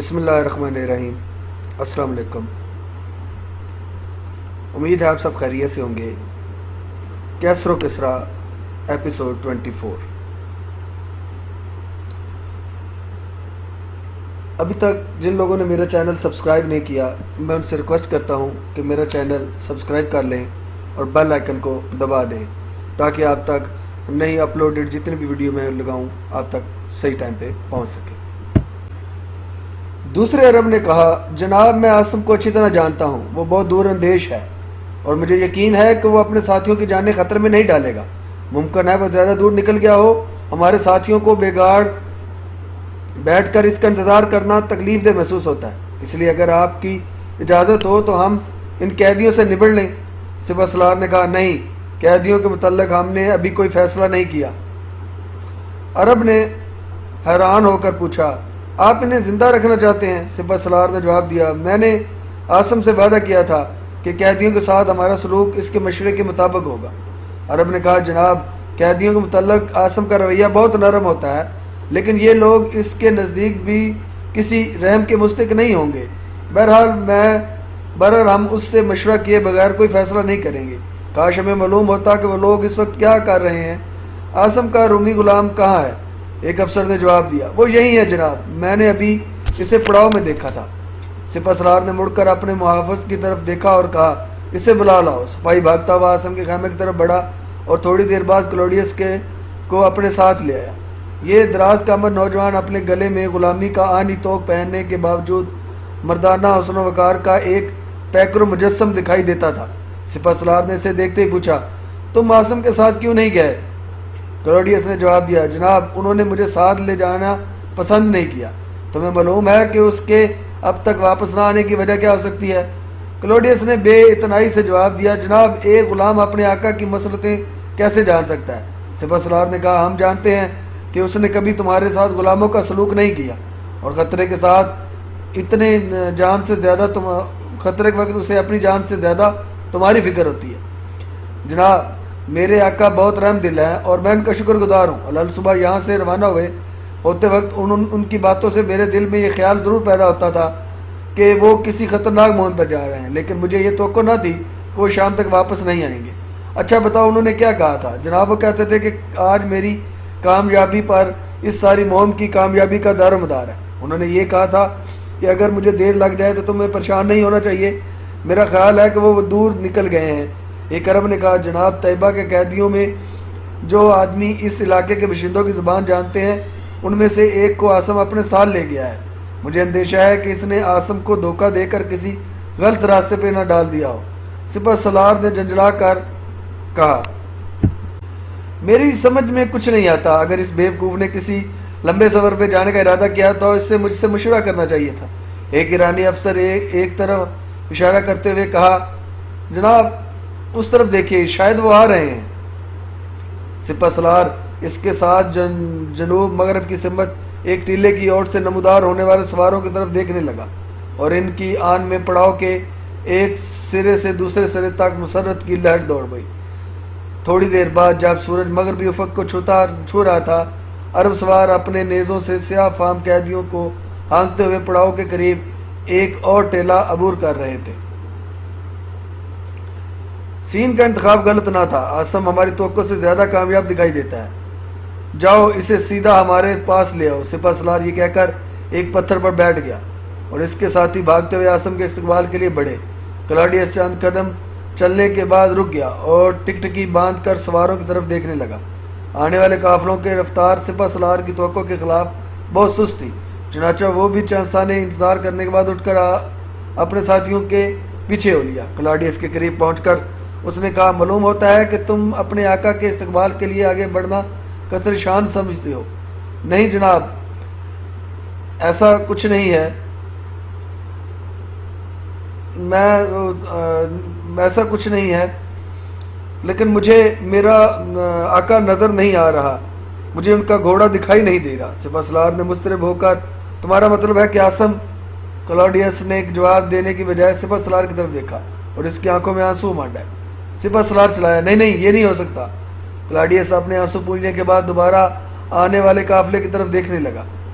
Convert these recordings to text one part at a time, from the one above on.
بسم اللہ الرحمن الرحیم۔ السلام علیکم۔ امید ہے آپ سب خیریت سے ہوں گے۔ کیسر و کسرا ایپیسوڈ 24۔ ابھی تک جن لوگوں نے میرا چینل سبسکرائب نہیں کیا، میں ان سے ریکویسٹ کرتا ہوں کہ میرا چینل سبسکرائب کر لیں اور بیل آئیکن کو دبا دیں تاکہ آپ تک نئی اپلوڈڈ جتنی بھی ویڈیو میں لگاؤں آپ تک صحیح ٹائم پہ پہنچ سکے۔ دوسرے عرب نے کہا، جناب میں عاصم کو اچھی طرح جانتا ہوں، وہ بہت دور اندیش ہے اور مجھے یقین ہے کہ وہ اپنے ساتھیوں کی جانیں خطرے میں نہیں ڈالے گا۔ ممکن ہے وہ زیادہ دور نکل گیا ہو، ہمارے ساتھیوں کو بگاڑ بیٹھ کر اس کا انتظار کرنا تکلیف دہ محسوس ہوتا ہے، اس لیے اگر آپ کی اجازت ہو تو ہم ان قیدیوں سے نبڑ لیں۔ سپہ سالار نے کہا، نہیں، قیدیوں کے متعلق ہم نے ابھی کوئی فیصلہ نہیں کیا۔ عرب نے حیران ہو کر پوچھا، آپ انہیں زندہ رکھنا چاہتے ہیں؟ سپہ سالار نے جواب دیا، میں نے عاصم سے وعدہ کیا تھا کہ قیدیوں کے ساتھ ہمارا سلوک اس کے مشورے کے مطابق ہوگا۔ عرب نے کہا، جناب قیدیوں کے متعلق عاصم کا رویہ بہت نرم ہوتا ہے، لیکن یہ لوگ اس کے نزدیک بھی کسی رحم کے مستحق نہیں ہوں گے۔ بہرحال ہم اس سے مشورہ کیے بغیر کوئی فیصلہ نہیں کریں گے۔ کاش ہمیں معلوم ہوتا کہ وہ لوگ اس وقت کیا کر رہے ہیں۔ عاصم کا رومی غلام کہاں ہے؟ ایک افسر نے جواب دیا، وہ یہی ہے جناب، میں نے ابھی اسے پڑاؤ میں دیکھا تھا۔ سپہ سالار نے مڑ کر اپنے محافظ کی طرف دیکھا اور کہا، اسے بلا لاؤ۔ سپاہی بھاگتا ہوا عاصم کے خیمے کی طرف بڑھا اور تھوڑی دیر بعد کلوڈیس کو اپنے ساتھ لے آیا۔ یہ دراز کمر نوجوان اپنے گلے میں غلامی کا آنی توق پہننے کے باوجود مردانہ حسن و وقار کا ایک پیکر و مجسم دکھائی دیتا تھا۔ سپہ سالار نے اسے دیکھتے ہی پوچھا، تم عاصم کے ساتھ کیوں نہیں گئے؟ کلوڈیس نے جواب دیا، جناب انہوں نے مجھے ساتھ لے جانا پسند نہیں کیا۔ تمہیں معلوم ہے کہ اس کے اب تک واپس نہ آنے کی وجہ کیا ہو سکتی ہے؟ کلوڈیس نے بے اعتنائی سے جواب دیا، جناب ایک غلام اپنے آقا کی مصلحتیں کیسے جان سکتا ہے؟ سپہ سالار نے کہا، ہم جانتے ہیں کہ اس نے کبھی تمہارے ساتھ غلاموں کا سلوک نہیں کیا اور خطرے کے وقت اسے اپنی جان سے زیادہ تمہاری فکر ہوتی ہے۔ جناب میرے آقا بہت رحم دل ہیں اور میں ان کا شکر گزار ہوں۔ الحل صبح یہاں سے روانہ ہوتے وقت ان کی باتوں سے میرے دل میں یہ خیال ضرور پیدا ہوتا تھا کہ وہ کسی خطرناک مہم پر جا رہے ہیں، لیکن مجھے یہ توقع نہ تھی کہ وہ شام تک واپس نہیں آئیں گے۔ اچھا بتاؤ انہوں نے کیا کہا تھا؟ جناب وہ کہتے تھے کہ آج میری کامیابی پر اس ساری مہم کی کامیابی کا دار و مدار ہے۔ انہوں نے یہ کہا تھا کہ اگر مجھے دیر لگ جائے تو تمہیں پریشان نہیں ہونا چاہیے، میرا خیال ہے کہ وہ دور نکل گئے ہیں۔ ایک عرب نے کہا، جناب طیبہ کے قیدیوں میں جو آدمی اس علاقے کے باشندوں کی زبان جانتے ہیں ان میں سے ایک کو عاصم اپنے ساتھ لے گیا ہے۔ مجھے اندیشہ ہے کہ اس نے عاصم کو دھوکہ دے کر کسی غلط راستے پہ نہ ڈال دیا ہو۔ سپہ سالار نے جھنجھلا کر کہا، میری سمجھ میں کچھ نہیں آتا، اگر اس بیوقوف نے کسی لمبے سفر پہ جانے کا ارادہ کیا تو اس سے مجھ سے مشورہ کرنا چاہیے تھا۔ ایک ایرانی افسر ایک طرف اشارہ کرتے ہوئے کہا، جناب اس طرف دیکھیے، شاید وہ آ رہے ہیں۔ سپہ سالار اس کے ساتھ جنوب مغرب کی سمت ایک ٹیلے کی اوٹ سے نمودار ہونے والے سواروں کی طرف دیکھنے لگا اور ان کی آن میں پڑاؤ کے ایک سرے سے دوسرے سرے تک مسرت کی لہر دوڑ گئی۔ تھوڑی دیر بعد جب سورج مغربی افق کو چھو رہا تھا، عرب سوار اپنے نیزوں سے سیاہ فام قیدیوں کو ہانکتے ہوئے پڑاؤ کے قریب ایک اور ٹیلا عبور کر رہے تھے۔ سین کا انتخاب غلط نہ تھا، عاصم ہماری توقع سے زیادہ کامیاب دکھائی دیتا ہے، جاؤ اسے سیدھا ہمارے پاس لے آؤ۔ سپہ سالار یہ کہہ کر ایک پتھر پر بیٹھ گیا اور اس کے ساتھی بھاگتے ہوئے عاصم کے استقبال کے لیے بڑھے۔ کلاڈیس چند قدم چلنے کے بعد رک گیا اور ٹکٹکی باندھ کر سواروں کی طرف دیکھنے لگا۔ آنے والے قافلوں کے رفتار سپہ سالار کی توقع کے خلاف بہت سست تھی، چنانچہ وہ بھی چند ثانیے انتظار کرنے کے بعد اٹھ کر اپنے ساتھیوں کے پیچھے ہو لیا۔ کلاڈیس کے قریب پہنچ کر اس نے کہا، معلوم ہوتا ہے کہ تم اپنے آقا کے استقبال کے لیے آگے بڑھنا کثر شان سمجھتے ہو۔ نہیں جناب، ایسا کچھ نہیں ہے، ایسا کچھ نہیں ہے، لیکن مجھے میرا آقا نظر نہیں آ رہا، مجھے ان کا گھوڑا دکھائی نہیں دے رہا۔ سپہ سالار نے مضطرب ہو کر، تمہارا مطلب ہے کہ عاصم؟ کلاڈیس نے ایک جواب دینے کی بجائے سپہ سالار کی طرف دیکھا اور اس کی آنکھوں میں آنسو مانڈا۔ سپہ سالار چلایا، نہیں یہ نہیں ہو سکتا۔ کلاڈیس اپنے آنسو پوجنے کے بعد دوبارہ آنے والے قافلے کی طرف دیکھنے لگا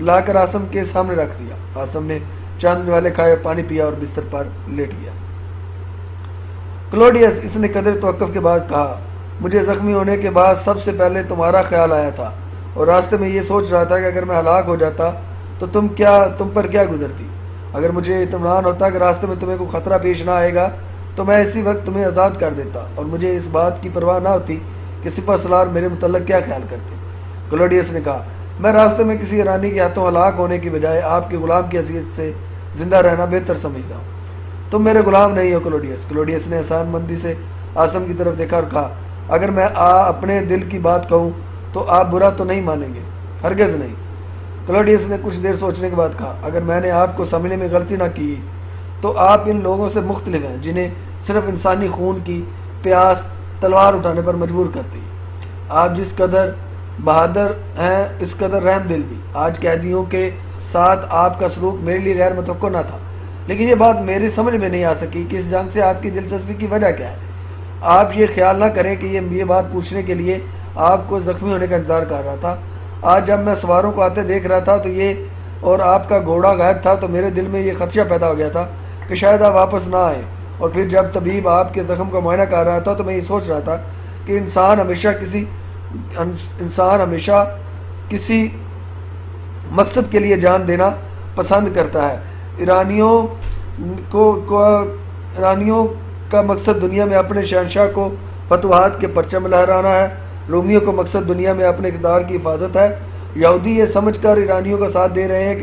لا کر آسم کے سامنے رکھ دیا۔ آسم نے چاند والے کھائے، پانی پیا اور بستر پر لیٹ گیا۔ کلوڈیس، اس نے قدر توقف کے بعد کہا، مجھے زخمی ہونے کے بعد سب سے پہلے تمہارا خیال آیا تھا اور راستے میں یہ سوچ رہا تھا کہ اگر میں ہلاک ہو جاتا تو تم پر کیا گزرتی۔ اگر مجھے اطمینان ہوتا کہ راستے میں تمہیں کوئی خطرہ پیش نہ آئے گا تو میں اسی وقت تمہیں آزاد کر دیتا اور مجھے اس بات کی پرواہ نہ ہوتی کہ سپہ سالار میرے متعلق کیا خیال کرتے۔ کلوڈیس نے کہا، میں راستے میں کسی ایرانی کے ہاتھوں ہلاک ہونے کی بجائے آپ کے غلام کی حیثیت سے زندہ رہنا بہتر سمجھتا ہوں۔ تم میرے غلام نہیں ہو کلوڈیس۔ کلوڈیس نے احسان مندی سے آسم کی طرف دیکھا اور کہا، اگر میں اپنے دل کی بات کہوں تو آپ برا تو نہیں مانیں گے؟ ہرگز نہیں۔ کلوڈیس نے کچھ دیر سوچنے کے بعد کہا، اگر میں نے آپ کو سمجھنے میں غلطی نہ کی تو آپ ان لوگوں سے مختلف ہیں جنہیں صرف انسانی خون کی پیاس تلوار اٹھانے پر مجبور کرتی ہے۔ آپ جس قدر بہادر ہیں اس قدر رحم دل بھی۔ آج قیدیوں کے ساتھ آپ کا سلوک میرے لیے غیر متوقع نہ تھا، لیکن یہ بات میری سمجھ میں نہیں آ سکی کہ اس جنگ سے آپ کی دلچسپی کی وجہ کیا ہے۔ آپ یہ خیال نہ کریں کہ یہ بات پوچھنے کے لیے آپ کو زخمی ہونے کا انتظار کر رہا تھا۔ آج جب میں سواروں کو آتے دیکھ رہا تھا تو یہ اور آپ کا گھوڑا غائب تھا تو میرے دل میں یہ خدشہ پیدا ہو گیا تھا کہ شاید آپ واپس نہ آئیں، اور پھر جب طبیب آپ کے زخم کا معائنہ کر رہا تھا تو میں یہ سوچ رہا تھا کہ انسان ہمیشہ کسی مقصد کے لیے جان دینا پسند کرتا ہے۔ ایرانیوں کا مقصد دنیا میں اپنے شہنشاہ کو فتوحات کے پرچم لہرانا ہے، رومیوں کا مقصد دنیا میں اپنے اقتدار کی حفاظت ہے۔ یہودی یہ سمجھ کر ایرانیوں کا ساتھ دے رہے ہیں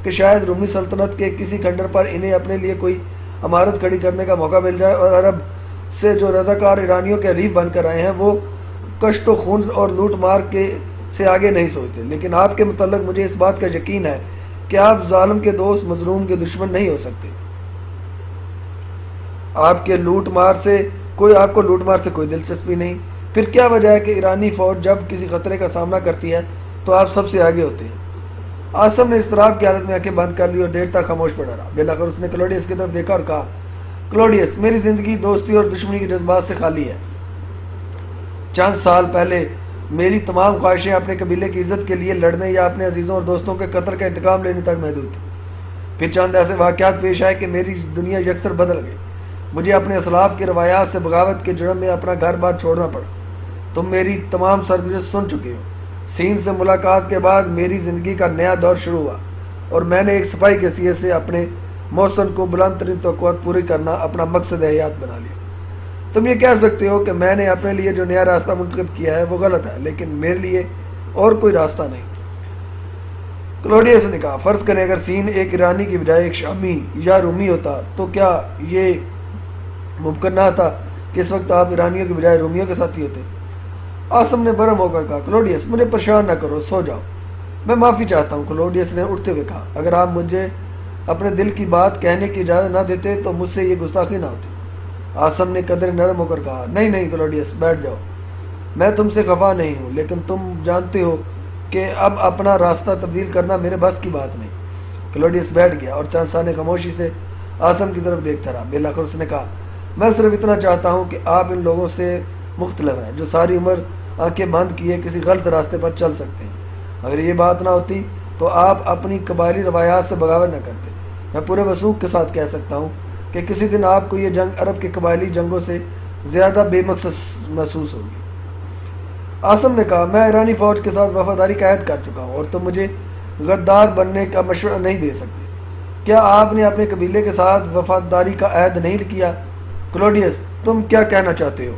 کہ شاید رومی سلطنت کے کسی کھنڈر پر انہیں اپنے لیے کوئی عمارت کھڑی کرنے کا موقع مل جائے، اور عرب سے جو رضاکار ایرانیوں کے حریف بن کر آئے ہیں وہ کشت و خون اور لوٹ مار سے آگے نہیں سوچتے۔ لیکن آپ کے متعلق مجھے اس بات کا یقین ہے کہ آپ ظالم کے دوست مظلوم کے دشمن نہیں ہو سکتے۔ آپ کو لوٹ مار سے کوئی دلچسپی نہیں۔ پھر کیا وجہ ہے کہ ایرانی فوج جب کسی خطرے کا سامنا کرتی ہے تو آپ سب سے آگے ہوتے ہیں؟ آسم نے اضطراب کی حالت میں آنکھیں بند کر لی اور دیر تک خاموش پڑا رہا۔ بالآخر اس نے کلوڈیس کی طرف دیکھا اور کہا، کلوڈیس، میری زندگی دوستی اور دشمنی کے جذبات سے خالی ہے۔ چند سال پہلے میری تمام خواہشیں اپنے قبیلے کی عزت کے لیے لڑنے یا اپنے عزیزوں اور دوستوں کے قتل کا انتقام لینے تک محدود تھی۔ پھر چند ایسے واقعات پیش آئے کہ میری دنیا یکسر بدل گئی۔ مجھے اپنے اسلاف کی روایات سے بغاوت کے جرم میں اپنا گھر بار چھوڑنا پڑا۔ تم میری تمام سرگزشت سن چکے ہو۔ سین سے ملاقات کے بعد میری زندگی کا نیا دور شروع ہوا اور میں نے ایک سپاہی کی حیثیت سے اپنے محسن کو بلند ترین توقعات پوری کرنا اپنا مقصد حیات بنا لیا۔ تم یہ کہہ سکتے ہو کہ میں نے اپنے لیے جو نیا راستہ منتخب کیا ہے وہ غلط ہے، لیکن میرے لیے اور کوئی راستہ نہیں۔ کلوڈیس نے کہا، فرض کریں اگر سین ایک ایرانی کی بجائے ایک شامی یا رومی ہوتا تو کیا یہ ممکن نہ تھا کہ اس وقت آپ ایرانیوں کی بجائے رومیوں کے ساتھی ہوتے؟ آسم نے برہم ہو کر کہا، کلوڈیس، مجھے پریشان نہ کرو، سو جاؤ، میں معافی چاہتا ہوں۔ کلوڈیس نے اٹھتے ہوئے کہا، اگر آپ مجھے اپنے دل کی بات کہنے کی اجازت نہ دیتے تو مجھ سے یہ گستاخی نہ ہوتی۔ آسم نے قدر نرم ہو کر کہا، نہیں کلوڈیس، بیٹھ جاؤ، میں تم سے خفا نہیں ہوں، لیکن تم جانتے ہو کہ اب اپنا راستہ تبدیل کرنا میرے بس کی بات نہیں۔ کلوڈیس بیٹھ گیا اور چند ثانیے خاموشی سے آسم کی طرف دیکھتا رہا۔ بالآخر اس نے کہا، میں صرف اتنا چاہتا ہوں کہ آپ ان لوگوں سے مختلف ہیں جو ساری عمر آنکھیں بند کیے کسی غلط راستے پر چل سکتے ہیں۔ اگر یہ بات نہ ہوتی تو آپ اپنی قبائلی روایات سے بغاوت نہ کرتے۔ میں پورے وثوق کے ساتھ کہہ سکتا ہوں کہ کسی دن آپ کو یہ جنگ عرب کی قبائلی جنگوں سے زیادہ بے مقصد محسوس ہوگی۔ آسم نے کہا، میں ایرانی فوج کے ساتھ وفاداری کا عہد کر چکا ہوں اور تم مجھے غدار بننے کا مشورہ نہیں دے سکتے۔ کیا آپ نے اپنے قبیلے کے ساتھ وفاداری کا عہد نہیں کیا؟ کلوڈیس، تم کیا کہنا چاہتے ہو؟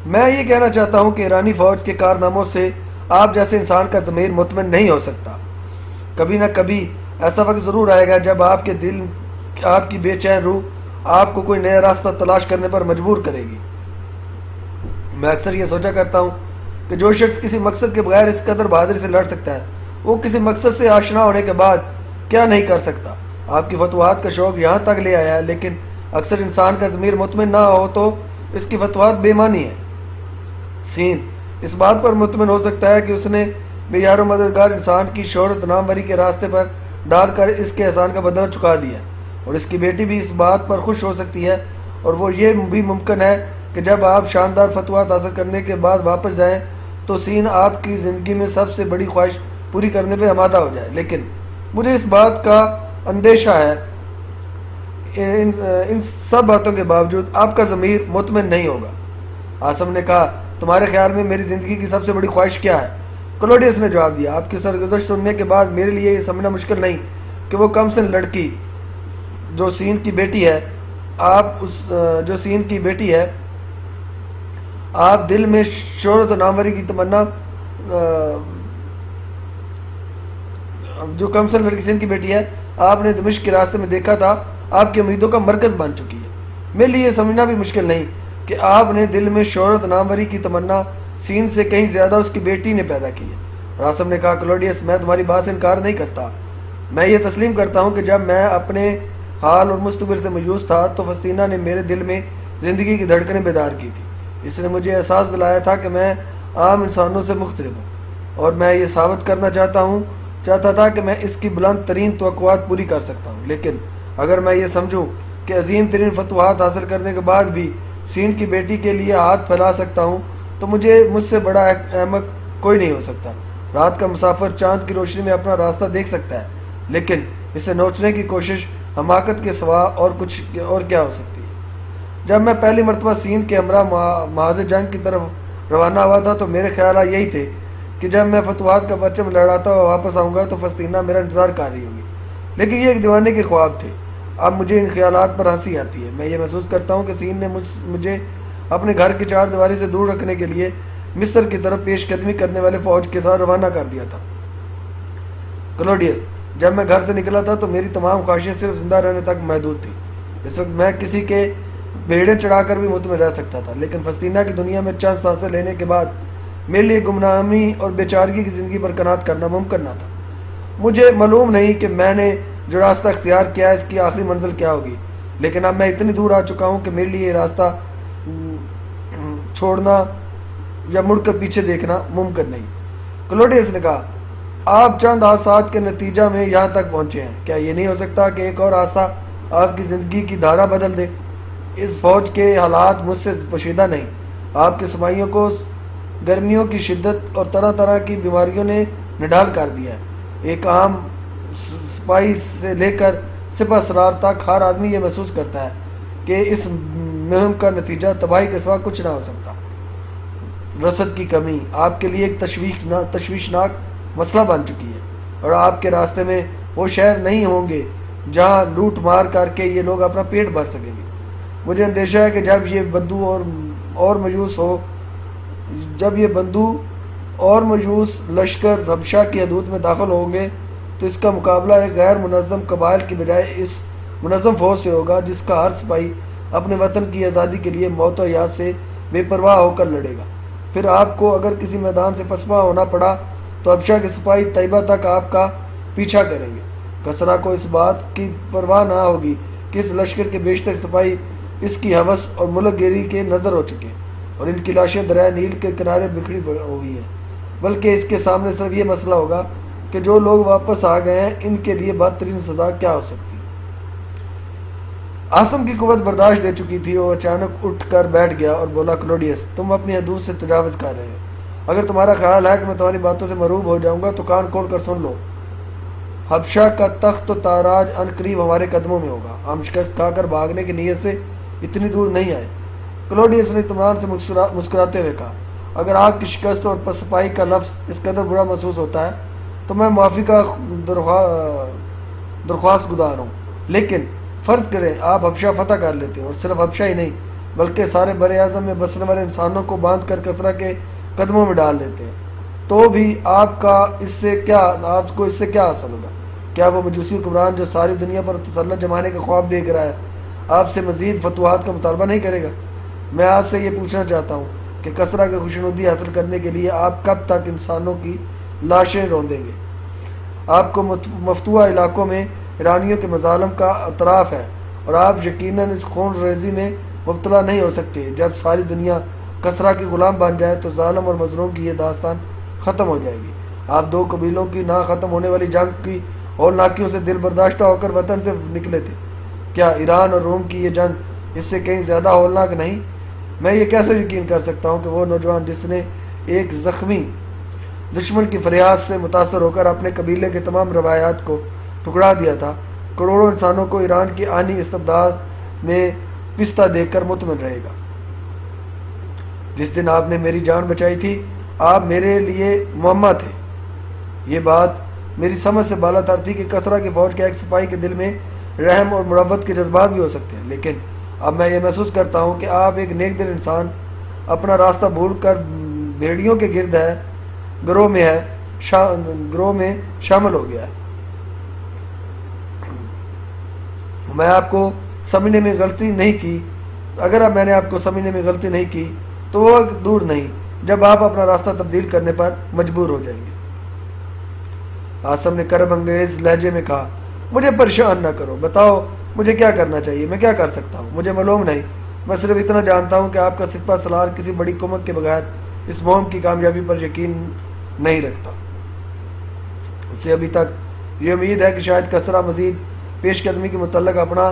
میں یہ کہنا چاہتا ہوں کہ ایرانی فوج کے کارناموں سے آپ جیسے انسان کا ضمیر مطمئن نہیں ہو سکتا۔ کبھی نہ کبھی ایسا وقت ضرور آئے گا جب آپ کی بے چین روح آپ کو کوئی نیا راستہ تلاش کرنے پر مجبور کرے گی۔ میں اکثر یہ سوچا کرتا ہوں کہ جو شخص کسی مقصد کے بغیر اس قدر بہادری سے لڑ سکتا ہے وہ کسی مقصد سے آشنا ہونے کے بعد کیا نہیں کر سکتا۔ آپ کی فتوحات کا شوق یہاں تک لے آیا ہے، لیکن اکثر انسان کا ضمیر مطمئن نہ ہو تو اس کی فتوحات بے معنی ہے۔ سین اس بات پر مطمئن ہو سکتا ہے کہ اس نے بے یار و مددگار انسان کی شہرت ناموری کے راستے پر ڈال کر اس کے احسان کا بدلہ چکا دیا، اور اس کی بیٹی بھی اس بات پر خوش ہو سکتی ہے، اور وہ یہ بھی ممکن ہے کہ جب آپ شاندار فتوحات حاصل کرنے کے بعد واپس جائیں تو سین آپ کی زندگی میں سب سے بڑی خواہش پوری کرنے پہ آمادہ ہو جائے، لیکن مجھے اس بات کا اندیشہ ہے ان سب باتوں کے باوجود آپ کا ضمیر مطمئن نہیں ہوگا۔ عاصم نے کہا، تمہارے خیال میں میری زندگی کی سب سے بڑی خواہش کیا ہے؟ کلوڈیس نے جواب دیا، آپ کی سرگزشت سننے کے بعد میرے لیے یہ سمجھنا مشکل نہیں کہ وہ کم سن لڑکی جو سین کی بیٹی ہے، آپ دل میں شہرت و ناموری کی تمنا جو کم سن لڑکی سین کی بیٹی ہے آپ نے دمشق کے راستے میں دیکھا تھا، آپ کی امیدوں کا مرکز بن چکی ہے۔ میرے لیے یہ سمجھنا بھی مشکل نہیں کہ آپ نے دل میں شہرت ناموری کی تمنا سین سے کہیں زیادہ اس کی بیٹی نے پیدا کی ہے۔ راسم نے کہا، کلوڈیس میں تمہاری بات سے انکار نہیں کرتا، میں یہ تسلیم کرتا ہوں کہ جب میں اپنے حال اور مستقبل سے مایوس تھا تو فسطینہ نے میرے دل میں زندگی کی دھڑکنیں بیدار کی تھی۔ اس نے مجھے احساس دلایا تھا کہ میں عام انسانوں سے مختلف ہوں، اور میں یہ ثابت کرنا چاہتا تھا کہ میں اس کی بلند ترین توقعات پوری کر سکتا ہوں۔ لیکن اگر میں یہ سمجھوں کہ عظیم ترین فتوحات حاصل کرنے کے بعد بھی سین کی بیٹی کے لیے ہاتھ پھیلا سکتا ہوں تو مجھ سے بڑا احمق کوئی نہیں ہو سکتا۔ رات کا مسافر چاند کی روشنی میں اپنا راستہ دیکھ سکتا ہے، لیکن اسے نوچنے کی کوشش حماقت کے سوا اور کیا ہو سکتی ہے۔ جب میں پہلی مرتبہ سین کے ہمراہ محاذ جنگ کی طرف روانہ ہوا تھا تو میرے خیالات یہی تھے کہ جب میں فتوحات کا پرچم لہراتا ہوا واپس آؤں گا تو فسطینہ میرا انتظار کر رہی ہوگی، لیکن یہ ایک دیوانے کے خواب تھے۔ اب مجھے ان خیالات پر ہنسی آتی ہے۔ میں یہ محسوس کرتا ہوں کہ سین نے مجھے اپنے گھر کی چار دیواری سے دور رکھنے کے لیے مصر کی طرف پیش قدمی کرنے والے فوج کے ساتھ روانہ کر دیا تھا۔ کلوڈیس، جب میں گھر سے نکلا تھا تو میری تمام خواہشیں صرف زندہ رہنے تک محدود تھیں۔ اس وقت میں کسی کے بھیڑیں چڑھا کر بھی مطمئن رہ سکتا تھا، لیکن فسطینہ کی دنیا میں چند سانسیں لینے کے بعد میرے لیے گمنامی اور بے چارگی کی زندگی پر کنات کرنا ممکن نہ تھا۔ مجھے معلوم نہیں کہ میں نے جو راستہ اختیار کیا ہے اس کی آخری منزل کیا ہوگی، لیکن اب میں اتنی دور آ چکا ہوں کہ میرے لیے یہ راستہ چھوڑنا یا مڑ کر پیچھے دیکھنا ممکن نہیں۔ کلوڈیس نے کہا، آپ چند حادثات کے نتیجہ میں یہاں تک پہنچے ہیں، کیا یہ نہیں ہو سکتا کہ ایک اور حادثہ آپ کی زندگی کی دھارا بدل دے؟ اس فوج کے حالات مجھ سے پوشیدہ نہیں۔ آپ کے سپاہیوں کو گرمیوں کی شدت اور طرح طرح کی بیماریوں نے نڈال کر دیا ہے۔ ایک عام سپاہی سے لے کر سپہ سالار تک ہر آدمی یہ محسوس کرتا ہے کہ اس مہم کا نتیجہ تباہی کے سوا کچھ نہ ہو سکتا۔ رسد کی کمی آپ کے لیے ایک تشویشناک مسئلہ بن چکی ہے، اور آپ کے راستے میں وہ شہر نہیں ہوں گے جہاں لوٹ مار کر کے یہ لوگ اپنا پیٹ بھر سکیں گے۔ مجھے اندیشہ ہے کہ جب یہ بندو اور مایوس لشکر حبشہ کی حدود میں داخل ہوں گے تو اس کا مقابلہ ایک غیر منظم قبائل کی بجائے اس منظم فوج سے ہوگا جس کا ہر سپاہی اپنے وطن کی آزادی کے لیے موت و حیات سے بے پرواہ ہو کر لڑے گا۔ پھر آپ کو اگر کسی میدان سے پسپا ہونا پڑا تو حبشہ کے سپاہی طیبہ تک آپ کا پیچھا کریں گے۔ کسریٰ کو اس بات کی پرواہ نہ ہوگی کہ اس لشکر کے بیشتر سپاہی اس کی ہوس اور ملک گیری کے نظر ہو چکے ہیں، اور ان کی لاشیں دریائے نیل کے کنارے بکھری ہوئی ہیں، بلکہ اس کے سامنے صرف یہ مسئلہ ہوگا کہ جو لوگ واپس آ گئے ہیں ان کے لیے بدترین سزا کیا ہو سکتی ہے۔ عاصم کی قوت برداشت دے چکی تھی، وہ اچانک اٹھ کر بیٹھ گیا اور بولا، کلوڈیس، تم اپنی حدود سے تجاوز کر رہے ہو۔ اگر تمہارا خیال ہے کہ میں تمہاری باتوں سے مرعوب ہو جاؤں گا تو کان کھول کر سن لو۔ حبشہ کا تخت و تاراج عنقریب ہمارے قدموں میں ہوگا۔ ہم شکست کھا کر بھاگنے کی نیت سے اتنی دور نہیں آئے۔ کلوڈیس نے اطمینان سے مسکراتے ہوئے کہا، اگر آپ کی شکست اور پسپائی کا لفظ اس قدر برا محسوس ہوتا ہے تو میں معافی کا درخواست گزار ہوں، لیکن فرض کریں آپ حبشہ فتح کر لیتے ہیں، اور صرف حبشہ ہی نہیں بلکہ سارے بر اعظم میں بسنے والے انسانوں کو باندھ کر کسریٰ کے قدموں میں ڈال دیتے ہیں، تو بھی آپ کو اس سے کیا حاصل ہوگا؟ کیا وہ مجوسی حکمران جو ساری دنیا پر تسلط جمانے کا خواب دیکھ رہا ہے آپ سے مزید فتوحات کا مطالبہ نہیں کرے گا؟ میں آپ سے یہ پوچھنا چاہتا ہوں کہ کسریٰ کی خوشنودی حاصل کرنے کے لیے آپ کب تک انسانوں کی لاشیں روندیں گے؟ آپ کو مفتوحہ علاقوں میں ایرانیوں کے مظالم کا اعتراف ہے، اور آپ یقیناً اس خون ریزی میں مبتلا نہیں ہو سکتے۔ جب ساری دنیا کسریٰ کی غلام بن جائے تو ظالم اور مظلوم کی یہ داستان ختم ہو جائے گی۔ آپ دو قبیلوں کی نہ ختم ہونے والی جنگ کی ہولناکیوں سے دل برداشتہ ہو کر وطن سے نکلے تھے۔ کیا ایران اور روم کی یہ جنگ اس سے کہیں زیادہ ہولناک نہیں؟ میں یہ کیسے یقین کر سکتا ہوں کہ وہ نوجوان جس نے ایک زخمی دشمن کی فریاد سے متاثر ہو کر اپنے قبیلے کے تمام روایات کو ٹکرا دیا تھا، کروڑوں انسانوں کو ایران کی آنی استبداد میں پستہ دیکھ کر مطمئن رہے گا۔ جس دن آپ نے میری جان بچائی تھی آپ میرے لیے معمہ تھے۔ یہ بات میری سمجھ سے بالا تر تھی کہ کسرا کی فوج کے ایک سپاہی کے دل میں رحم اور محبت کے جذبات بھی ہو سکتے ہیں، لیکن اب میں یہ محسوس کرتا ہوں کہ آپ ایک نیک دل انسان اپنا راستہ بھول کر بھیڑیوں کے گرد ہے گروہ میں شامل ہو گیا ہے۔ میں آپ کو سمجھنے میں غلطی نہیں کی، اگر اب میں نے آپ کو سمجھنے میں غلطی نہیں کی تو وہ وقت دور نہیں جب آپ اپنا راستہ تبدیل کرنے پر مجبور ہو جائیں گے۔ عاصم نے کرب انگیز لہجے میں کہا، مجھے پریشان نہ کرو، بتاؤ مجھے کیا کرنا چاہیے، میں کیا کر سکتا ہوں؟ مجھے معلوم نہیں، میں صرف اتنا جانتا ہوں کہ آپ کا سپہ سالار کسی بڑی کمک کے بغیر اس مہم کی کامیابی پر یقین نہیں رکھتا۔ اسے ابھی تک یہ امید ہے کہ شاید کسرا مزید پیش قدمی کے متعلق اپنا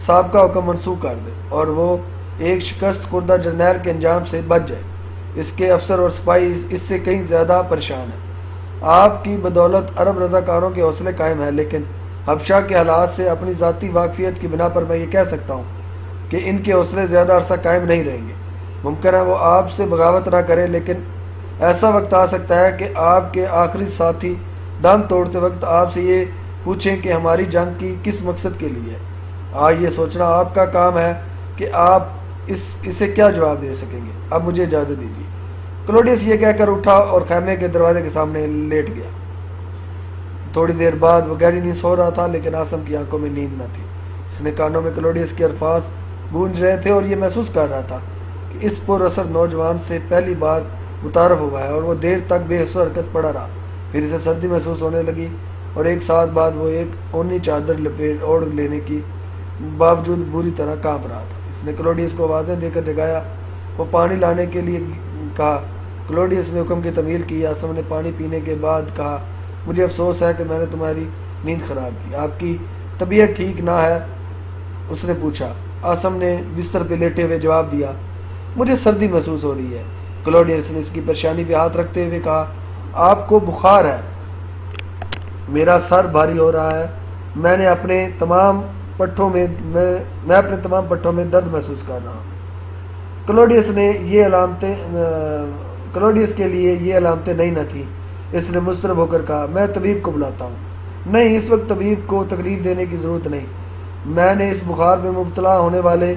سابقہ حکم منسوخ کر دے اور وہ ایک شکست خوردہ جرنیل کے انجام سے بچ جائے۔ اس کے افسر اور سپاہی اس سے کہیں زیادہ پریشان ہیں۔ آپ کی بدولت عرب رضاکاروں کے حوصلے قائم ہیں، لیکن حبشہ کے حالات سے اپنی ذاتی واقفیت کی بنا پر میں یہ کہہ سکتا ہوں کہ ان کے حوصلے زیادہ عرصہ قائم نہیں رہیں گے۔ ممکن ہے وہ آپ سے بغاوت نہ کریں، لیکن ایسا وقت آ سکتا ہے کہ آپ کے آخری ساتھی دم توڑتے وقت آپ سے یہ پوچھیں کہ ہماری جنگ کی کس مقصد کے لیے ہے۔ آج یہ سوچنا آپ کا کام ہے کہ آپ اسے کیا جواب دے سکیں گے۔ اب مجھے اجازت دیجیے۔ کلوڈیس یہ کہہ کر اٹھا اور خیمے کے دروازے کے سامنے لیٹ گیا۔ تھوڑی دیر بعد وہ گہری نیند سو رہا تھا، لیکن عاصم کی آنکھوں میں نیند نہ تھی۔ اس نے کانوں میں کلوڈیس کے الفاظ گونج رہے تھے اور یہ محسوس کر رہا تھا کہ اس پر اثر نوجوان سے پہلی بار متعارف ہوا ہے، اور وہ دیر تک بے حس و حرکت پڑا رہا۔ پھر اسے سردی محسوس ہونے لگی اور ایک ساتھ بعد وہ ایک اونی چادر لپیٹ اوڑھ لینے کی باوجود بری طرح کانپ رہا تھا۔ اس نے کلوڈیس کو آوازیں دے کر جگایا۔ وہ پانی لانے کے لیے کہا۔ کلوڈیس نے حکم کی تعمیل کی۔ عاصم نے پانی پینے کے بعد کہا، مجھے افسوس ہے کہ میں نے تمہاری نیند خراب کی۔ آپ کی طبیعت ٹھیک نہ ہے؟ اس نے پوچھا۔ عاصم نے بستر پہ لیٹے ہوئے جواب دیا، مجھے سردی محسوس ہو رہی ہے۔ کلوڈیس نے اس کی پریشانی پہ ہاتھ رکھتے ہوئے کہا، آپ کو بخار ہے؟ میرا سر بھاری ہو رہا ہے، میں اپنے تمام پٹھوں میں درد محسوس کر رہا ہوں۔ کلوڈیس کے لیے یہ علامتیں نئی نہ تھیں۔ اس نے مضطرب ہو کر کہا، میں طبیب کو بلاتا ہوں۔ نہیں، اس وقت طبیب کو تکلیف دینے کی ضرورت نہیں۔ میں نے اس بخار میں مبتلا ہونے والے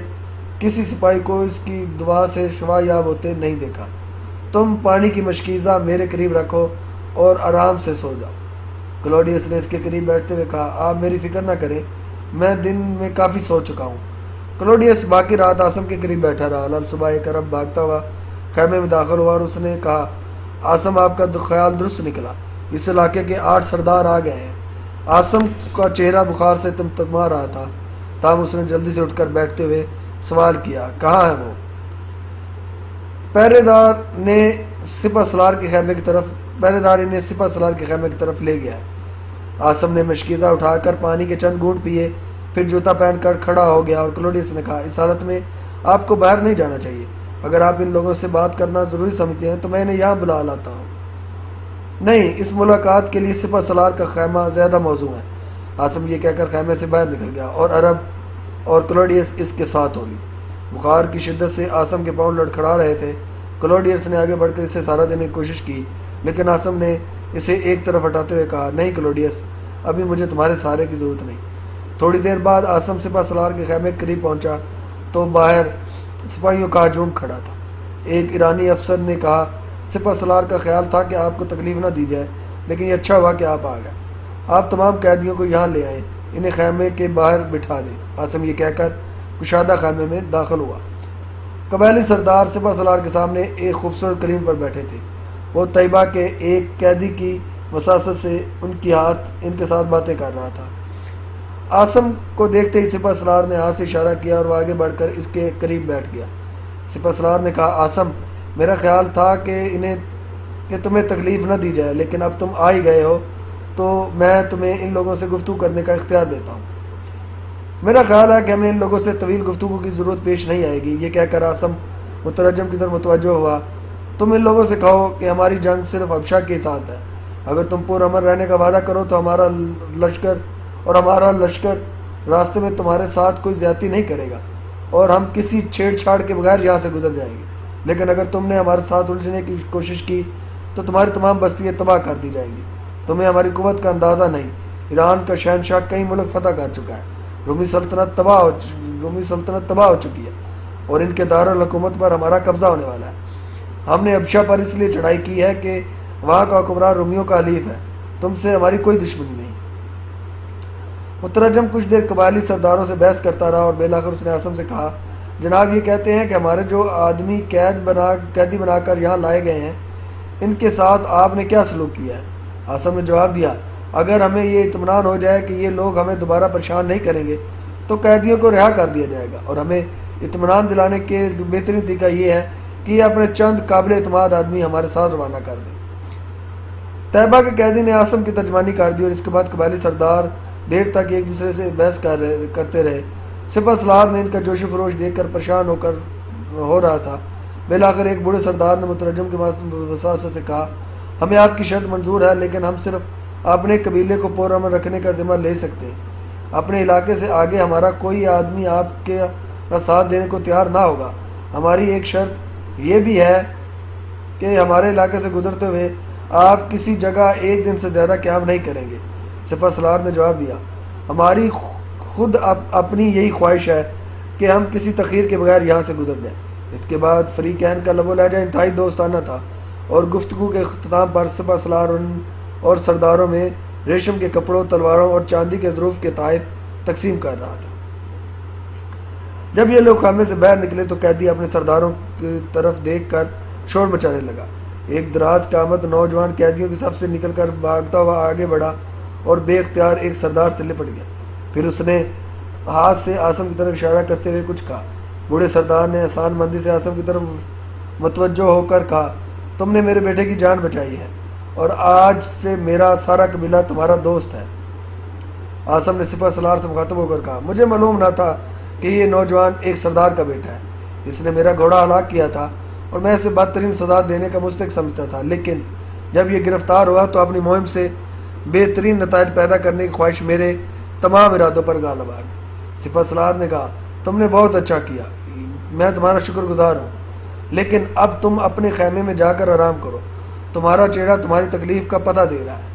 کسی سپاہی کو اس کی دوا سے شفا یاب ہوتے نہیں دیکھا۔ تم پانی کی مشکیزہ میرے قریب رکھو اور آرام سے سو جاؤ۔ کلوڈیس نے اس کے قریب بیٹھتے ہوئے کہا، آپ میری فکر نہ کریں، میں دن میں کافی سو چکا ہوں۔ کلوڈیس باقی رات عاصم کے قریب بیٹھا رہا۔ لال صبح ایک عرب بھاگتا ہوا خیمے میں داخل ہوا اور اس نے کہا، عاصم آپ کا خیال درست نکلا، اس علاقے کے 8 سردار آ گئے ہیں۔ عاصم کا چہرہ بخار سے تمتما رہا تھا، تاہم اس نے جلدی سے اٹھ کر بیٹھتے ہوئے سوال کیا، کہاں ہے وہ؟ پہرے دار نے سپہ سالار کے خیمے کی طرف لے گیا۔ عاصم نے مشکیزہ اٹھا کر پانی کے چند گھونٹ پیے، پھر جوتا پہن کر کھڑا ہو گیا اور کلوڈیس نے کہا، اس حالت میں آپ کو باہر نہیں جانا چاہیے۔ اگر آپ ان لوگوں سے بات کرنا ضروری سمجھتے ہیں تو میں انہیں یہاں بلا لاتا ہوں۔ نہیں، اس ملاقات کے لیے سپہ سالار کا خیمہ زیادہ موزوں ہے۔ عاصم یہ کہہ کر خیمے سے باہر نکل گیا اور عرب اور کلوڈیس اس کے ساتھ ہو لی۔ بخار کی شدت سے عاصم کے پاؤں لڑکھڑا رہے تھے۔ کلوڈیس نے آگے بڑھ کر اسے سہارا دینے کی کوشش کی، لیکن عاصم نے اسے ایک طرف ہٹاتے ہوئے کہا، نہیں کلوڈیس، ابھی مجھے تمہارے سہارے کی ضرورت نہیں۔ تھوڑی دیر بعد عاصم سپہ سالار کے خیمے کے قریب پہنچا تو باہر سپاہیوں کا ہجوم کھڑا تھا۔ ایک ایرانی افسر نے کہا، سپہ سالار کا خیال تھا کہ آپ کو تکلیف نہ دی جائے، لیکن یہ اچھا ہوا کہ آپ آ گئے۔ آپ تمام قیدیوں کو یہاں لے آئیں، انہیں خیمے کے باہر بٹھا دیں۔ عاصم یہ کہہ کر کشادہ خیمے میں داخل ہوا۔ قبائلی سردار سپہ سالار کے سامنے ایک خوبصورت کریم پر بیٹھے تھے۔ وہ طیبہ کے ایک قیدی کی وساست سے ان کے ساتھ باتیں کر رہا تھا۔ عاصم کو دیکھتے ہی سپہ سالار نے ہاتھ سے اشارہ کیا اور وہ آگے بڑھ کر اس کے قریب بیٹھ گیا۔ سپہ سالار نے کہا، عاصم، میرا خیال تھا کہ تمہیں تکلیف نہ دی جائے، لیکن اب تم آ ہی گئے ہو تو میں تمہیں ان لوگوں سے گفتگو کرنے کا اختیار دیتا ہوں۔ میرا خیال ہے کہ ہمیں ان لوگوں سے طویل گفتگو کی ضرورت پیش نہیں آئے گی۔ یہ کہہ کر عاصم مترجم کی طرف متوجہ ہوا تم ان لوگوں سے کہو کہ ہماری جنگ صرف حبشہ کے ساتھ ہے، اگر تم پرامن رہنے کا وعدہ کرو تو ہمارا لشکر راستے میں تمہارے ساتھ کوئی زیادتی نہیں کرے گا اور ہم کسی چھیڑ چھاڑ کے بغیر یہاں سے گزر جائیں گے، لیکن اگر تم نے ہمارے ساتھ الجھنے کی کوشش کی تو تمہاری تمام بستیاں تباہ کر دی جائیں گی۔ تمہیں ہماری قوت کا اندازہ نہیں، ایران کا شہنشاہ کئی ملک فتح کر چکا ہے، رومی سلطنت تباہ ہو چکی ہے اور ان کے دارالحکومت پر ہمارا قبضہ ہونے والا ہے۔ ہم نے حبشہ پر اس لیے چڑھائی کی ہے کہ وہاں کا حکمران رومیوں کا حلیف ہے، تم سے ہماری کوئی دشمنی نہیں۔ مترجم کچھ دیر قبائلی سرداروں سے بحث کرتا رہا اور بالآخر اس نے عاصم سے کہا، جناب یہ کہتے ہیں کہ ہمارے جو آدمی قیدی بنا کر یہاں لائے گئے ہیں ان کے ساتھ آپ نے کیا سلوک کیا ہے؟ عاصم نے جواب دیا، اگر ہمیں یہ اطمینان ہو جائے کہ یہ لوگ ہمیں دوبارہ پریشان نہیں کریں گے تو قیدیوں کو رہا کر دیا جائے گا، اور ہمیں اطمینان دلانے کے بہترین طریقہ یہ ہے کہ یہ اپنے چند قابل اعتماد آدمی ہمارے ساتھ روانہ کر دیں۔ طیبہ کے قیدی نے عاصم کی ترجمانی کر دی اور اس کے بعد قبائلی سردار دیر تک ایک دوسرے سے بحث کرتے رہے۔ سپہ سالار نے ان کا جوش و خروش دیکھ کر پریشان ہو رہا تھا۔ بالآخر ایک بوڑھے سردار نے مترجم کی وساطت سے کہا، ہمیں آپ کی شرط منظور ہے، لیکن ہم صرف اپنے قبیلے کو پرامن رکھنے کا ذمہ لے سکتے ہیں۔ اپنے علاقے سے آگے ہمارا کوئی آدمی آپ کا ساتھ دینے کو تیار نہ ہوگا۔ ہماری ایک شرط یہ بھی ہے کہ ہمارے علاقے سے گزرتے ہوئے آپ کسی جگہ ایک دن سے زیادہ قیام نہیں کریں گے۔ سپہ سالار نے جواب دیا، ہماری خود اپنی یہی خواہش ہے کہ ہم کسی تاخیر کے بغیر یہاں سے گزر جائیں۔ اس کے بعد فریقین کا لب و لہجہ انتہائی دوستانہ تھا اور گفتگو کے اختتام پر سپہ سالار اور سرداروں میں ریشم کے کپڑوں، تلواروں اور چاندی کے ظروف کے تحائف تقسیم کر رہا تھا۔ جب یہ لوگ خیمے سے باہر نکلے تو قیدی اپنے سرداروں کی طرف دیکھ کر شور مچانے لگا۔ ایک دراز قامت نوجوان قیدیوں کی صف سے نکل کر بھاگتا ہوا آگے بڑھا اور بے اختیار ایک سردار سے لپٹ گیا۔ پھر اس نے ہاتھ سے عاصم کی طرف اشارہ کرتے ہوئے کچھ کہا۔ بوڑھے سردار نے احسان مندی سے عاصم کی طرف متوجہ ہو کر کہا، تم نے میرے بیٹے کی جان بچائی ہے اور آج سے میرا سارا قبیلہ تمہارا دوست ہے۔ عاصم نے سپہ سالار سے مخاطب ہو کر کہا، مجھے معلوم نہ تھا کہ یہ نوجوان ایک سردار کا بیٹا ہے۔ اس نے میرا گھوڑا ہلاک کیا تھا اور میں اسے بدترین سزا دینے کا مستحق سمجھتا تھا، لیکن جب یہ گرفتار ہوا تو اپنی مہم سے بہترین نتائج پیدا کرنے کی خواہش میرے تمام ارادوں پر غالب آ گئی۔ سپہ سالار نے کہا، تم نے بہت اچھا کیا، میں تمہارا شکر گزار ہوں، لیکن اب تم اپنے خیمے میں جا کر آرام کرو، تمہارا چہرہ تمہاری تکلیف کا پتہ دے رہا ہے۔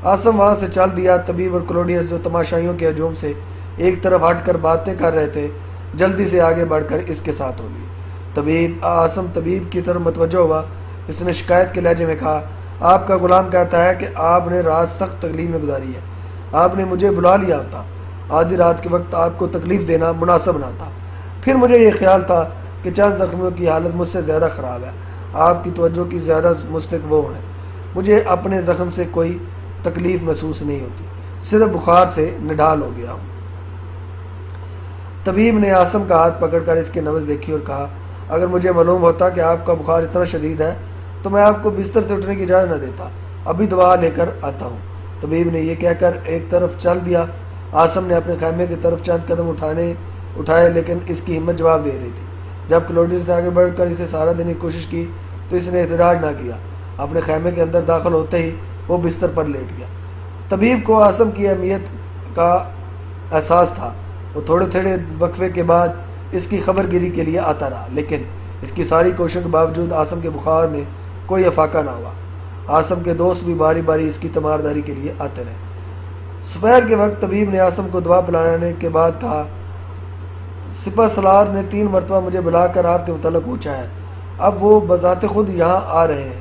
عاصم وہاں سے چل دیا۔ طبیب اور کلوڈیس جو تماشائیوں کے ہجوم سے ایک طرف ہٹ کر باتیں کر رہے تھے جلدی سے آگے بڑھ کر اس کے ساتھ ہو لیے۔ عاصم طبیب کی طرف متوجہ ہوا۔ اس نے شکایت کے لہجے میں کہا، آپ کا غلام کہتا ہے کہ آپ نے رات سخت تکلیف میں گزاری ہے، آپ نے مجھے بلا لیا ہوتا، آدھی رات کے وقت آپ کو تکلیف دینا مناسب نہ تھا۔ پھر مجھے یہ خیال تھا کہ چند زخمیوں کی حالت مجھ سے زیادہ خراب ہے، آپ کی توجہ کی زیادہ مستحق وہ ہیں، مجھے اپنے زخم سے کوئی تکلیف محسوس نہیں ہوتی، صرف بخار سے نڈال ہو گیا ہوں۔ طبیب نے عاصم کا ہاتھ پکڑ کر اس کی نبض دیکھی اور کہا، اگر مجھے معلوم ہوتا کہ آپ کا بخار اتنا شدید ہے تو میں آپ کو بستر سے اٹھنے کی اجازت نہ دیتا، ابھی دوا لے کر آتا ہوں۔ طبیب نے یہ کہہ کر ایک طرف چل دیا۔ عاصم نے اپنے خیمے کی طرف چند قدم اٹھائے لیکن اس کی ہمت جواب دے رہی تھی۔ جب کلوڈیس سے آگے بڑھ کر اسے سہارا دینے کی کوشش کی تو اس نے احتجاج نہ کیا۔ اپنے خیمے کے اندر داخل ہوتے ہی وہ بستر پر لیٹ گیا۔ طبیب کو عاصم کی اہمیت کا احساس تھا۔ وہ تھوڑے تھوڑے وقفے کے بعد اس کی خبر گیری کے لیے آتا رہا، لیکن اس کی ساری کوششوں کے باوجود عاصم کے بخار میں کوئی افاقہ نہ ہوا۔ عاصم کے دوست بھی باری باری اس کی تیمارداری کے لیے آتے رہے۔ دوپہر کے وقت طبیب نے عاصم کو دوا پلانے کے بعد کہا، سپہ سالار نے 3 مرتبہ مجھے بلا کر آپ کے متعلق پوچھا ہے، اب وہ بذات خود یہاں آ رہے ہیں۔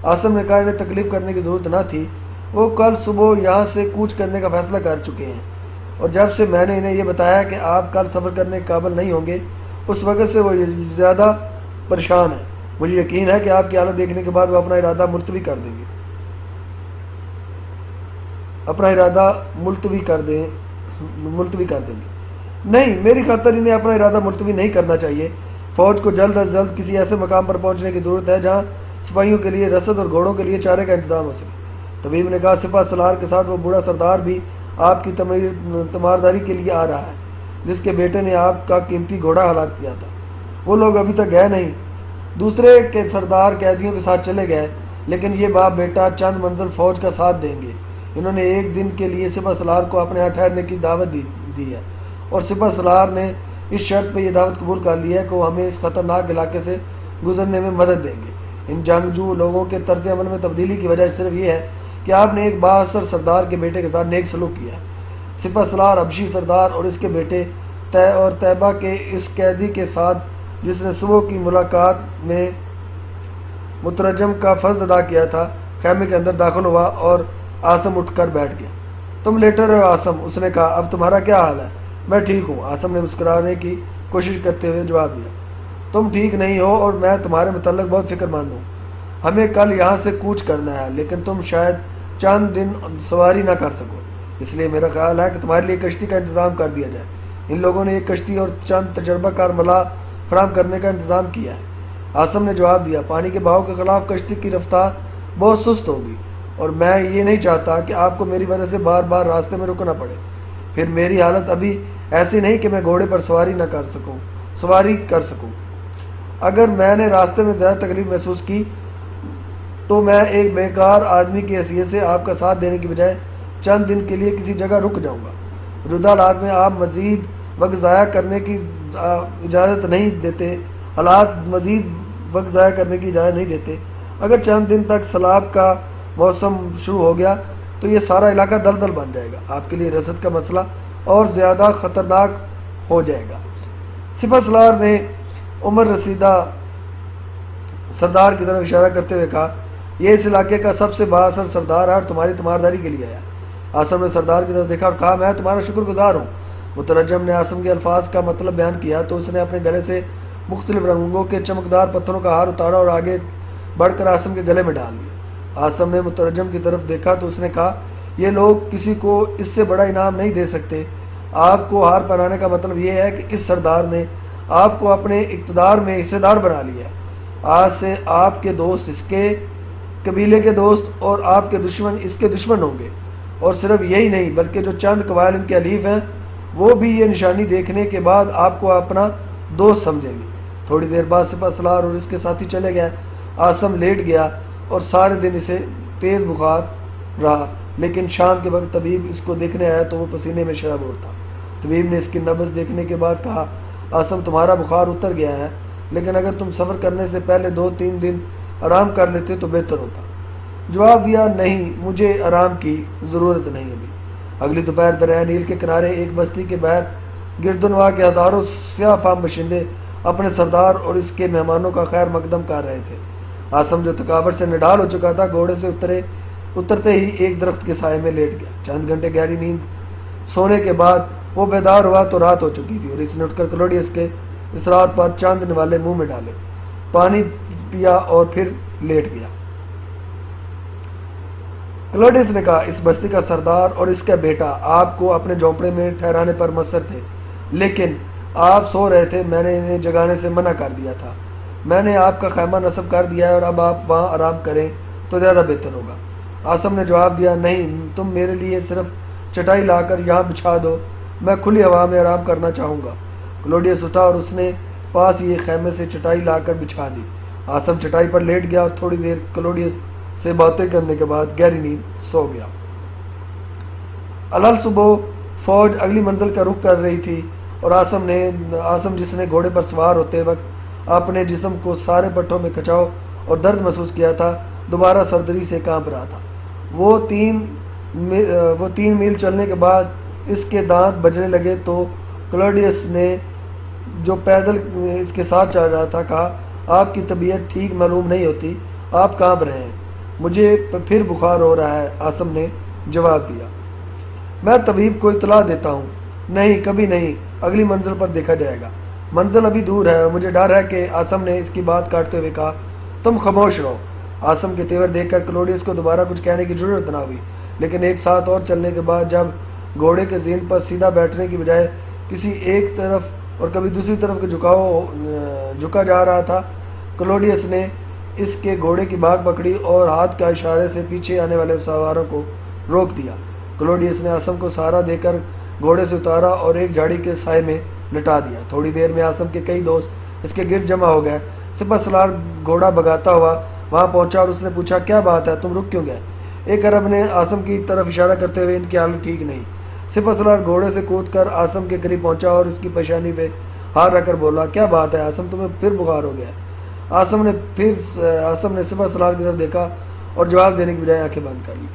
عاصم نے کہا، انہیں تکلیف کرنے کی ضرورت نہ تھی، وہ کل صبح یہاں سے کوچ کرنے کا فیصلہ کر چکے ہیں، اور جب سے میں نے انہیں یہ بتایا کہ آپ کل سفر کرنے کے قابل نہیں ہوں گے اس وقت سے وہ زیادہ پریشان ہیں۔ مجھے یقین ہے کہ آپ کی حالت دیکھنے کے بعد وہ اپنا ارادہ ملتوی کر دیں گے۔ نہیں، میری خاطر انہیں اپنا ارادہ ملتوی نہیں کرنا چاہیے۔ فوج کو جلد از جلد کسی ایسے مقام پر پہنچنے کی ضرورت ہے جہاں سپاہیوں کے لیے رسد اور گھوڑوں کے لیے چارے کا انتظام ہو سکے۔ طبیب نے کہا، سپہ سالار کے ساتھ وہ بوڑھا سردار بھی آپ کی تیمارداری کے لیے آ رہا ہے، جس کے بیٹے نے آپ کا قیمتی گھوڑا ہلاک کیا تھا۔ وہ لوگ ابھی تک گئے نہیں، دوسرے کے سردار قیدیوں کے ساتھ چلے گئے، لیکن یہ باپ بیٹا چند منزل فوج کا ساتھ دیں گے۔ انہوں نے ایک دن کے لیے سپہ سالار کو اپنے یہاں ٹھہرنے کی دعوت دی ہے، اور سپہ سالار نے اس شرط پہ یہ دعوت قبول کر لی ہے کہ وہ ہمیں اس خطرناک علاقے سے گزرنے میں مدد دیں گے۔ ان جنگجو لوگوں کے طرز عمل میں تبدیلی کی وجہ صرف یہ ہے کہ آپ نے ایک بااثر سردار کے بیٹے کے ساتھ نیک سلوک کیا ہے۔ سپہ سالار حبشی سردار اور اس کے بیٹے طے اور طیبہ کے اس قیدی کے ساتھ جس نے صبح کی ملاقات میں مترجم کا فرض ادا کیا تھا، خیمے کے اندر داخل ہوا اور عاصم اٹھ کر بیٹھ گیا۔ تم لیٹر ہو عاصم، اس نے کہا، اب تمہارا کیا حال ہے؟ میں ٹھیک ہوں، عاصم نے مسکرانے کی کوشش کرتے ہوئے جواب دیا۔ تم ٹھیک نہیں ہو اور میں تمہارے متعلق بہت فکر مند ہوں۔ ہمیں کل یہاں سے کوچ کرنا ہے، لیکن تم شاید چند دن سواری نہ کر سکو، اس لیے میرا خیال ہے کہ تمہارے لیے کشتی کا انتظام کر دیا جائے۔ ان لوگوں نے ایک کشتی اور چند تجربہ کار ملاح فراہم کرنے کا انتظام کیا ہے۔ عاصم نے جواب دیا، پانی کے بہاؤ کے خلاف کشتی کی رفتار بہت سست ہوگی، اور میں یہ نہیں چاہتا کہ آپ کو میری وجہ سے بار بار راستے میں رکنا پڑے۔ پھر میری حالت ابھی ایسی نہیں کہ میں گھوڑے پر سواری کر سکوں۔ اگر میں نے راستے میں زیادہ تکلیف محسوس کی تو میں ایک بیکار آدمی کی حیثیت سے آپ کا ساتھ دینے کی بجائے چند دن کے لیے کسی جگہ رک جاؤں گا۔ موجودہ حالات میں آپ مزید وقت ضائع کرنے کی اجازت نہیں دیتے اگر چند دن تک سیلاب کا موسم شروع ہو گیا تو یہ سارا علاقہ دلدل بن جائے گا، آپ کے لیے رسد کا مسئلہ اور زیادہ خطرناک ہو جائے گا۔ سپہ سالار نے عمر رسیدہ سردار کی طرف اشارہ کرتے ہوئے کہا، یہ اس علاقے کا سب سے بااثر سردار ہے اور تمہاری تیمارداری کے لیے آیا۔ عاصم نے سردار کی طرف دیکھا اور کہا، میں تمہارا شکر گزار ہوں۔ مترجم نے عاصم کے الفاظ کا مطلب بیان کیا تو اس نے اپنے گلے سے مختلف رنگوں کے چمکدار پتھروں کا ہار اتارا اور آگے بڑھ کر عاصم کے گلے میں ڈال دیا۔ عاصم نے مترجم کی طرف دیکھا تو اس نے کہا، یہ لوگ کسی کو اس سے بڑا انعام نہیں دے سکتے۔ آپ کو ہار پہنانے کا مطلب یہ ہے کہ اس سردار نے آپ کو اپنے اقتدار میں حصے دار بنا لیا ہے۔ آج سے آپ کے دوست اس کے قبیلے کے دوست اور آپ کے دشمن اس کے دشمن ہوں گے، اور صرف یہی نہیں بلکہ جو چند قبائل ان کے حلیف ہیں وہ بھی یہ نشانی دیکھنے کے بعد آپ کو اپنا دوست سمجھیں گے۔ تھوڑی دیر بعد سپہ سالار اور اس کے ساتھی چلے گئے۔ عاصم لیٹ گیا اور سارے دن اسے تیز بخار رہا، لیکن شام کے وقت طبیب اس کو دیکھنے آیا تو وہ پسینے میں شرابور تھا۔ طبیب نے اس کی نبض دیکھنے کے بعد کہا، عاصم تمہارا بخار اتر گیا ہے، لیکن اگر تم سفر کرنے سے پہلے 2-3 دن آرام کر لیتے تو بہتر ہوتا۔ جواب دیا، نہیں، مجھے آرام کی ضرورت نہیں ابھی۔ اگلی دوپہر دریائے نیل کے کنارے ایک بستی کے باہر گردنوا کے ہزاروں سیاہ فام باشندے اپنے سردار اور اس کے مہمانوں کا خیر مقدم کر رہے تھے۔ عاصم جو تھکاوٹ سے نڈال ہو چکا تھا گھوڑے سے اترتے ہی ایک درخت کے سائے میں لیٹ گیا۔ چند گھنٹے گہری نیند سونے کے بعد وہ بیدار ہوا تو رات ہو چکی تھی، اور اس نے اٹھ کر کلوڈیس کے اصرار پر چند نوالے منہ میں ڈالے، پانی پیا اور پھر لیٹ گیا۔ کلوڈیس نے کہا، اس بستی کا سردار اور اس کا بیٹا آپ کو اپنے جھونپڑے میں ٹھہرانے پر مصر تھے، لیکن آپ سو رہے تھے، میں نے انہیں جگانے سے منع کر دیا تھا۔ میں نے آپ کا خیمہ نصب کر دیا ہے اور اب آپ وہاں آرام کریں تو زیادہ بہتر ہوگا۔ عاصم نے جواب دیا، نہیں، تم میرے لیے صرف چٹائی لا کر یہاں بچھا دو، میں کھلی ہوا میں آرام کرنا چاہوں گا۔ کلوڈیس اٹھا اور اس نے پاس ہی ایک خیمے سے چٹائی لا کر بچھا دی۔ عاصم چٹائی پر لیٹ گیا اور تھوڑی دیر کلوڈیس سے باتیں کرنے کے بعد گہری نیند سو گیا۔ الل صبح فوج اگلی منزل کا رخ کر رہی تھی، اور عاصم جس نے گھوڑے پر سوار ہوتے وقت اپنے جسم کو سارے پٹھوں میں کھچاؤ اور درد محسوس کیا تھا، دوبارہ سردری سے کانپ رہا تھا۔ وہ تین میل چلنے کے بعد اس کے دانت بجنے لگے تو کلوڈیس نے جو پیدل اس کے ساتھ چل رہا تھا کہا، آپ کی طبیعت ٹھیک معلوم نہیں ہوتی، آپ کانپ رہے ہیں۔ مجھے پھر بخار ہو رہا ہے، عاصم نے جواب دیا۔ میں طبیب کو اطلاع دیتا ہوں۔ نہیں، کبھی نہیں، اگلی منزل پر دیکھا جائے گا، منزل ابھی دور ہے اور مجھے ڈر ہے کہ عاصم نے اس کی بات کاٹتے ہوئے کہا، تم خاموش رہو۔ عاصم کے تیور دیکھ کر کلوڈیس کو دوبارہ کچھ کہنے کی ضرورت نہ ہوئی، لیکن ایک ساتھ اور چلنے کے بعد جب گھوڑے کے زین پر سیدھا بیٹھنے کی بجائے کسی ایک طرف اور کبھی دوسری طرف کے جھکا جا رہا تھا، کلوڈیس نے اس کے گھوڑے کی بھاگ پکڑی اور ہاتھ کا اشارے سے پیچھے آنے والے سواروں کو روک دیا۔ کلوڈیس نے عاصم کو سہارا دے کر گھوڑے سے اتارا اور ایک جھاڑی کے سائے میں لٹا دیا۔ تھوڑی دیر میں عاصم کے کئی دوست اس کے گرد جمع ہو گئے۔ سپہ سالار گھوڑا بھگاتا ہوا وہاں پہنچا اور اس نے پوچھا کیا بات ہے، تم رک کیوں گئے؟ ایک عرب نے عاصم کی طرف اشارہ کرتے ہوئے ان کی حالت ٹھیک نہیں۔ سپہ سالار گھوڑے سے کود کر عاصم کے قریب پہنچا اور اس کی پیشانی پہ ہاتھ رکھ کر بولا کیا بات ہے عاصم، تمہیں پھر بخار ہو گیا ہے؟ عاصم نے سپہ سالار کی طرف دیکھا اور جواب دینے کی بجائے آنکھیں بند کر لی۔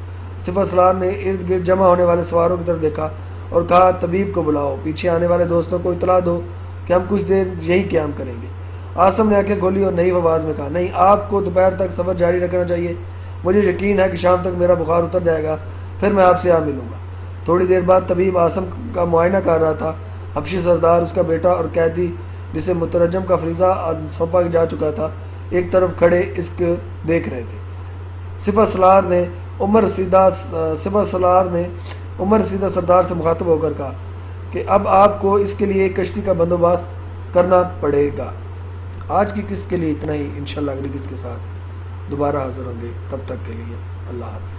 سپہ سالار نے ارد گرد جمع ہونے والے سواروں کی طرف دیکھا اور کہا طبیب کو بلاؤ، پیچھے آنے والے دوستوں کو اطلاع دو کہ ہم کچھ دیر یہی قیام کریں گے۔ عاصم نے آنکھیں کھولی اور نئی آواز میں کہا نہیں، آپ کو دوپہر تک سفر جاری رکھنا چاہیے، مجھے یقین ہے کہ شام تک میرا بخار اتر جائے گا، پھر میں آپ سے آ ملوں گا۔ تھوڑی دیر بعد طبیب عاصم کا معائنہ کر رہا تھا۔ حبشی سردار، اس کا بیٹا اور قیدی جسے مترجم کا فریضہ سونپا جا چکا تھا ایک طرف کھڑے اس کو دیکھ رہے تھے۔ سپہ سالار نے عمر رسیدہ سردار سے مخاطب ہو کر کہا کہ اب آپ کو اس کے لیے ایک کشتی کا بندوبست کرنا پڑے گا۔ آج کی قسط کے لیے اتنا ہی، انشاءاللہ اگلی قسط کے ساتھ دوبارہ حاضر ہوں گے، تب تک کے لیے اللہ حافظ۔